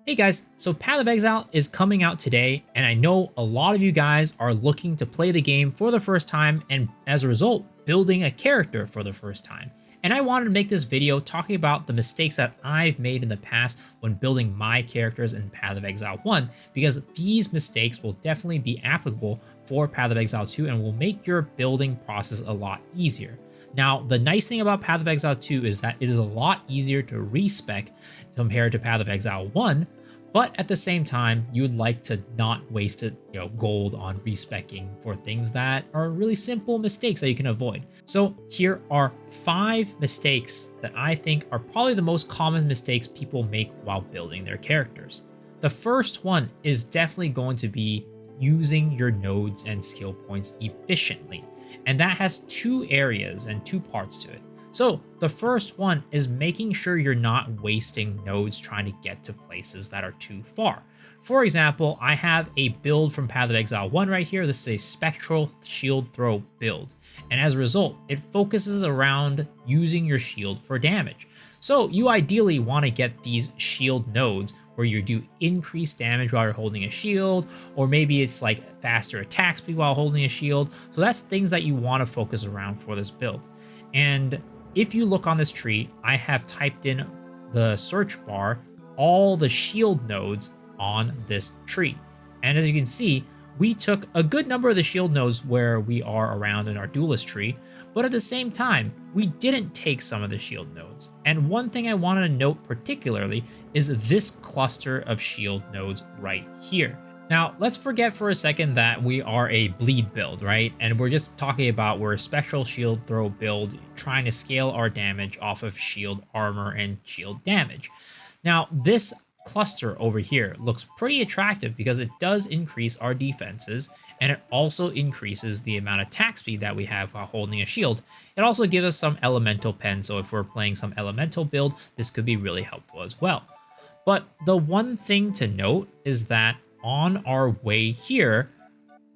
Hey guys, so Path of Exile is coming out today, and I know a lot of you guys are looking to play the game for the first time and as a result, building a character for the first time. And I wanted to make this video talking about the mistakes that I've made in the past when building my characters in Path of Exile 1, because these mistakes will definitely be applicable for Path of Exile 2 and will make your building process a lot easier. Now, the nice thing about Path of Exile 2 is that it is a lot easier to respec compared to Path of Exile 1, but at the same time, you would like to not waste gold on respecking for things that are really simple mistakes that you can avoid. So here are 5 mistakes that I think are probably the most common mistakes people make while building their characters. The first one is definitely going to be using your nodes and skill points efficiently. And that has 2 areas and 2 parts to it. So the first one is making sure you're not wasting nodes trying to get to places that are too far. For example, I have a build from Path of Exile 1 right here. This is a spectral shield throw build. And as a result, it focuses around using your shield for damage. So you ideally want to get these shield nodes where you do increased damage while you're holding a shield, or maybe it's like faster attack speed while holding a shield. So that's things that you want to focus around for this build. And if you look on this tree, I have typed in the search bar all the shield nodes on this tree. And as you can see, we took a good number of the shield nodes where we are around in our duelist tree, but at the same time, we didn't take some of the shield nodes. And one thing I wanted to note particularly is this cluster of shield nodes right here. Now, let's forget for a second that we are a bleed build, right? And we're just talking about we're a special shield throw build, trying to scale our damage off of shield armor and shield damage. Now, this cluster over here looks pretty attractive because it does increase our defenses, and it also increases the amount of attack speed that we have while holding a shield. It also gives us some elemental pen, so if we're playing some elemental build, this could be really helpful as well. But the one thing to note is that on our way here,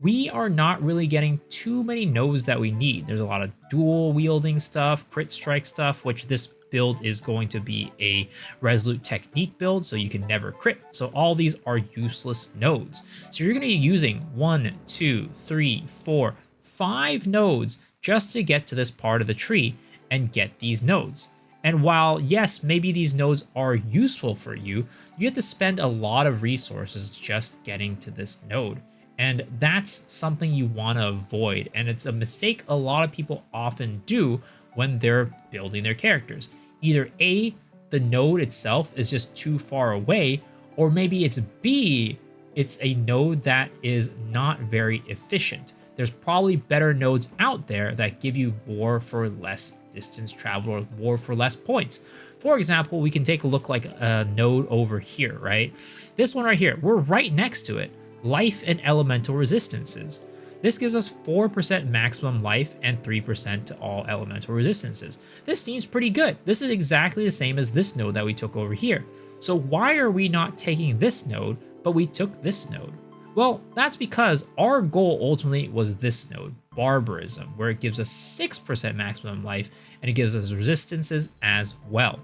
we are not really getting too many nodes that we need. There's a lot of dual wielding stuff, crit strike stuff, which this build is going to be a resolute technique build, so you can never crit. So all these are useless nodes. So you're going to be using 1, 2, 3, 4, 5 nodes just to get to this part of the tree and get these nodes. And while, yes, maybe these nodes are useful for you, you have to spend a lot of resources just getting to this node. And that's something you want to avoid. And it's a mistake a lot of people often do when they're building their characters. Either A, the node itself is just too far away, or maybe it's B, it's a node that is not very efficient. There's probably better nodes out there that give you more for less distance traveled or more for less points. For example, we can take a look like a node over here, right? This one right here, we're right next to it. Life and elemental resistances. This gives us 4% maximum life and 3% to all elemental resistances. This seems pretty good. This is exactly the same as this node that we took over here. So why are we not taking this node, but we took this node? Well, that's because our goal ultimately was this node, Barbarism, where it gives us 6% maximum life and it gives us resistances as well.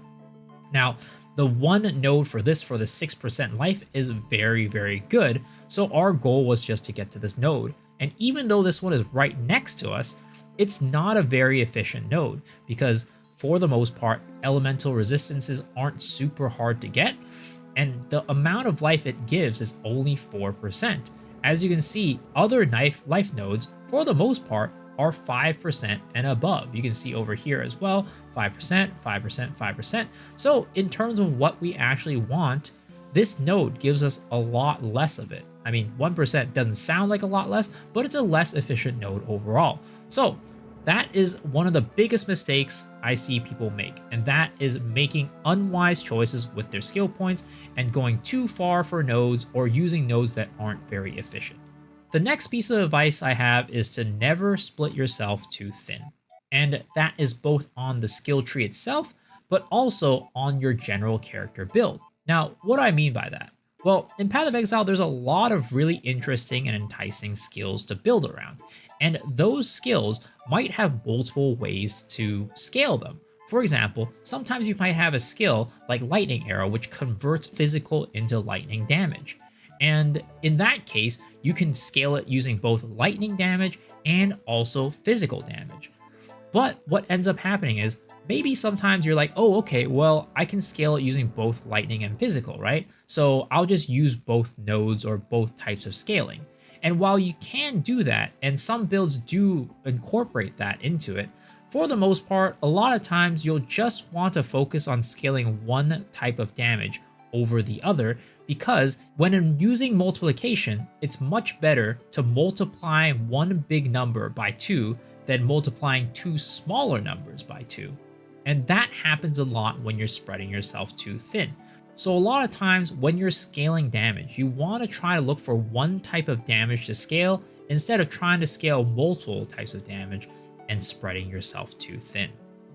Now, the one node for this for the 6% life is very, very good. So our goal was just to get to this node. And even though this one is right next to us, it's not a very efficient node because for the most part, elemental resistances aren't super hard to get. And the amount of life it gives is only 4%. As you can see, other life nodes, for the most part, are 5% and above. You can see over here as well, 5%, 5%, 5%. So in terms of what we actually want, this node gives us a lot less of it. I mean, 1% doesn't sound like a lot less, but it's a less efficient node overall. So that is one of the biggest mistakes I see people make, and that is making unwise choices with their skill points and going too far for nodes or using nodes that aren't very efficient. The next piece of advice I have is to never split yourself too thin. And that is both on the skill tree itself, but also on your general character build. Now, what do I mean by that? Well, in Path of Exile, there's a lot of really interesting and enticing skills to build around, and those skills might have multiple ways to scale them. For example, sometimes you might have a skill like Lightning Arrow, which converts physical into lightning damage. And in that case, you can scale it using both lightning damage and also physical damage. But what ends up happening is maybe sometimes you're like, oh, okay, well, I can scale it using both lightning and physical, right? So I'll just use both nodes or both types of scaling. And while you can do that, and some builds do incorporate that into it, for the most part, a lot of times you'll just want to focus on scaling one type of damage over the other, because when using multiplication, it's much better to multiply one big number by 2 than multiplying two smaller numbers by 2. And that happens a lot when you're spreading yourself too thin. So a lot of times when you're scaling damage, you want to try to look for one type of damage to scale instead of trying to scale multiple types of damage and spreading yourself too thin.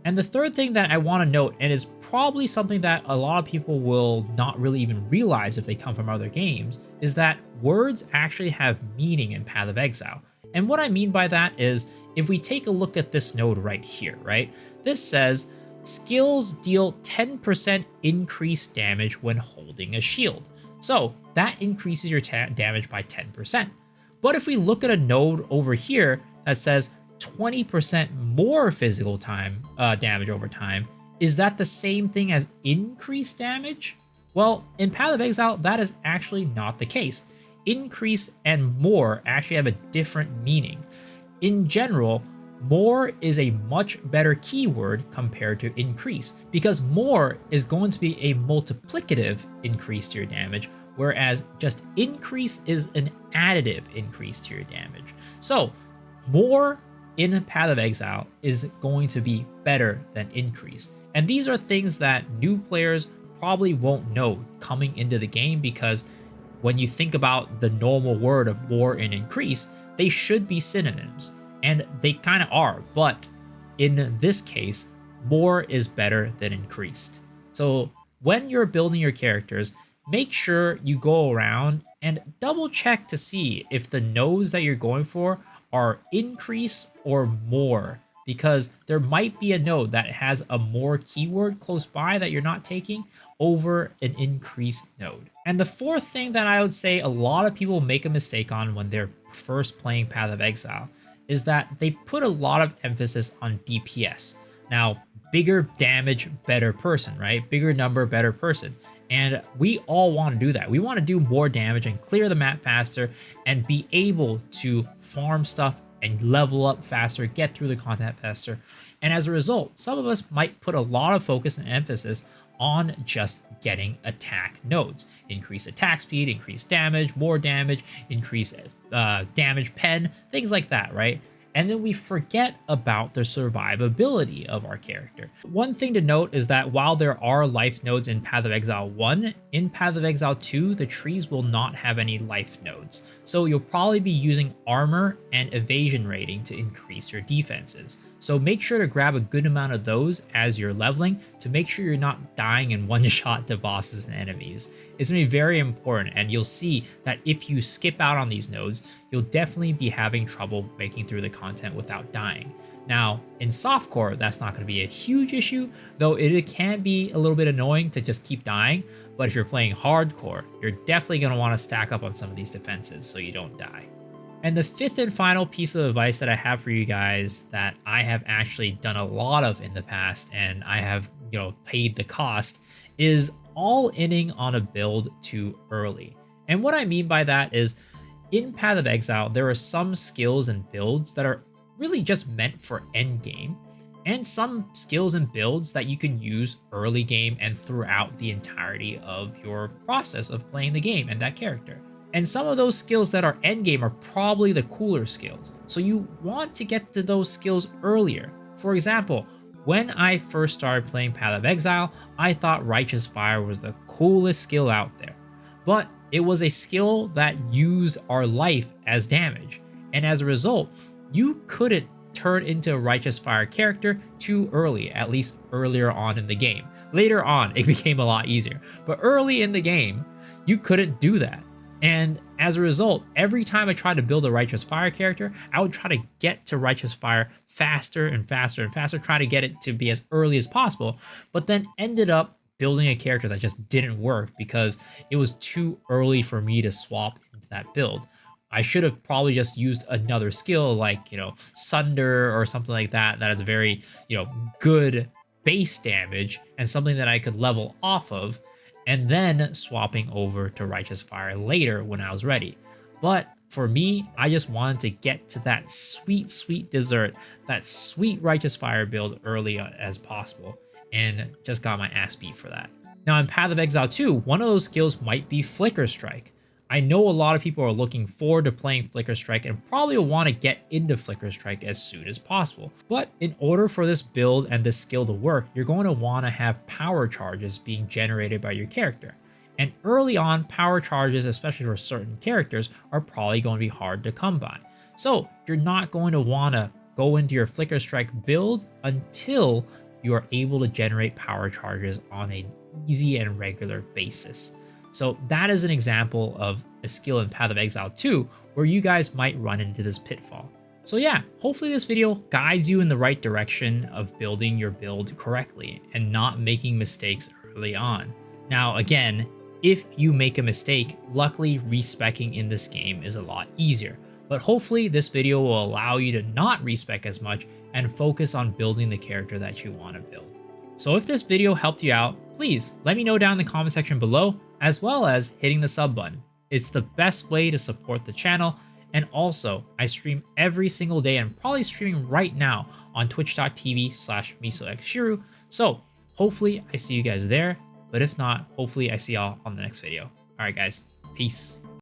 And the third thing that I want to note, and is probably something that a lot of people will not really even realize if they come from other games, is that words actually have meaning in Path of Exile. And what I mean by that is, if we take a look at this node right here, right? This says, skills deal 10% increased damage when holding a shield. So that increases your damage by 10%. But if we look at a node over here that says 20% more physical damage over time, is that the same thing as increased damage? Well, in Path of Exile, that is actually not the case. Increase and more actually have a different meaning. In general, more is a much better keyword compared to increase, because more is going to be a multiplicative increase to your damage, whereas just increase is an additive increase to your damage. So more in Path of Exile is going to be better than increase. And these are things that new players probably won't know coming into the game, because when you think about the normal word of more and increase, they should be synonyms. And they kind of are, but in this case, more is better than increased. So when you're building your characters, make sure you go around and double check to see if the nodes that you're going for are increase or more, because there might be a node that has a more keyword close by that you're not taking over an increased node. And the fourth thing that I would say a lot of people make a mistake on when they're first playing Path of Exile is that they put a lot of emphasis on DPS. Now, bigger damage, better person, right? Bigger number, better person. And we all want to do that. We want to do more damage and clear the map faster and be able to farm stuff and level up faster, get through the content faster. And as a result, some of us might put a lot of focus and emphasis on just getting attack nodes. Increase attack speed, increase damage, more damage, increase damage pen, things like that, right? And then we forget about the survivability of our character. One thing to note is that while there are life nodes in Path of Exile 1, in Path of Exile 2, the trees will not have any life nodes. So you'll probably be using armor and evasion rating to increase your defenses. So make sure to grab a good amount of those as you're leveling to make sure you're not dying in one shot to bosses and enemies. It's going to be very important, and you'll see that if you skip out on these nodes, you'll definitely be having trouble making through the content without dying. Now, in softcore, that's not going to be a huge issue, though it can be a little bit annoying to just keep dying. But if you're playing hardcore, you're definitely going to want to stack up on some of these defenses so you don't die. And the fifth and final piece of advice that I have for you guys that I have actually done a lot of in the past, and I have, paid the cost, is all-inning on a build too early. And what I mean by that is, in Path of Exile, there are some skills and builds that are really just meant for endgame, and some skills and builds that you can use early game and throughout the entirety of your process of playing the game and that character. And some of those skills that are endgame are probably the cooler skills, so you want to get to those skills earlier. For example, when I first started playing Path of Exile, I thought Righteous Fire was the coolest skill out there. But it was a skill that used our life as damage, and as a result, you couldn't turn into a Righteous Fire character too early, at least earlier on in the game. Later on, it became a lot easier, but early in the game, you couldn't do that. And As a result, every time I tried to build a Righteous Fire character, I would try to get to Righteous Fire faster and faster and faster, try to get it to be as early as possible, but then ended up building a character that just didn't work because it was too early for me to swap into that build. I should have probably just used another skill like, Sunder or something like that, that has very, good base damage and something that I could level off of, and then swapping over to Righteous Fire later when I was ready. But for me, I just wanted to get to that sweet, sweet dessert, that sweet Righteous Fire build early as possible, and just got my ass beat for that. Now in Path of Exile 2, one of those skills might be Flicker Strike. I know a lot of people are looking forward to playing Flicker Strike and probably will want to get into Flicker Strike as soon as possible. But in order for this build and this skill to work, you're going to want to have power charges being generated by your character. And early on, power charges, especially for certain characters, are probably going to be hard to come by. So you're not going to want to go into your Flicker Strike build until you are able to generate power charges on an easy and regular basis. So that is an example of a skill in Path of Exile 2 where you guys might run into this pitfall. So yeah, hopefully this video guides you in the right direction of building your build correctly and not making mistakes early on. Now again, if you make a mistake, luckily respecing in this game is a lot easier. But hopefully this video will allow you to not respec as much and focus on building the character that you want to build. So if this video helped you out, please let me know down in the comment section below, as well as hitting the sub button. It's the best way to support the channel, and also I stream every single day and probably streaming right now on twitch.tv/misoxshiru. So hopefully I see you guys there, but if not, hopefully I see y'all on the next video. All right guys, peace.